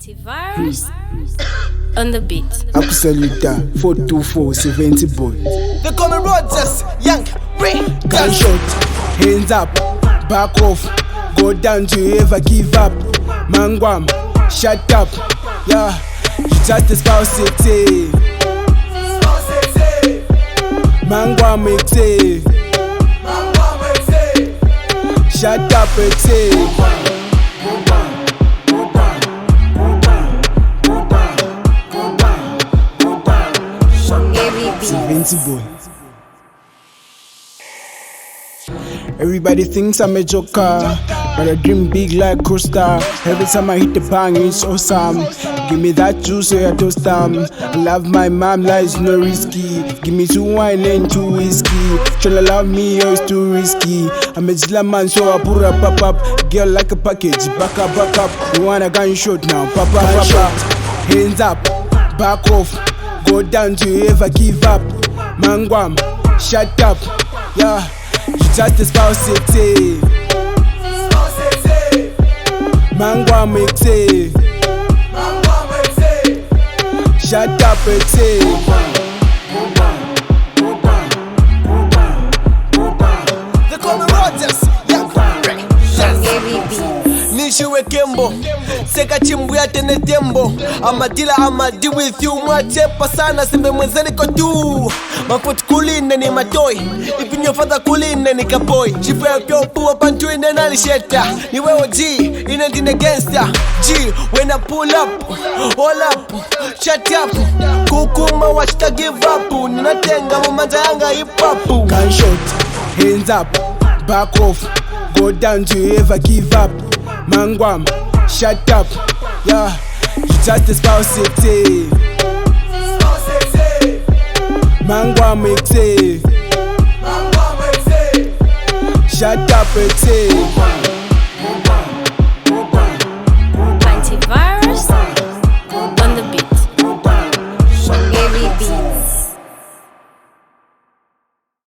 Antivirus on the beat. Absoluta 42470 boy. They call me Rodgerz, young, gunshot, hands up, back off, go down to you ever give up. Mangwam, shut up, yeah, you just a spouse sexy. Mangwam exe, shut up exe. Boy. Everybody thinks I'm a joker, but I dream big like Costa. Every time I hit the bang, it's awesome. Give me that juice so I toast them. I love my mom, life's no risky. Give me 2 wine and 2 whiskey. Tryna love me, oh, it's too risky. I'm a Zilla man, so I put up, up. Girl like a package, back up. You want a gunshot now, papa. Hands up, back off, go down to you ever give up. Mangwam, shut up, yeah, you just a spouse sexy. Mangwam exe, shut up exe. They call me Rodgerz, young, Nishiwe Kembo, seka chimbu ya tene tembo. I'ma deal with you, mwachepa sana, simbe mwenzeni kwa tu. Mafut kuline ni matoi, even your father kuline ni kaboy. Chifu ya kyopu wapantu ine nalisheta. Ni wewe G, inendine gangsta. G, when I pull up, hold up, shut up. Kukuma washita give up. Ninatenga mumanja yanga hip hop. Gunshot, hands up, back off, go down to you ever give up. Mangwam, shut up, yeah, you just a spouse sexy. Mangwam exe, shut up exe.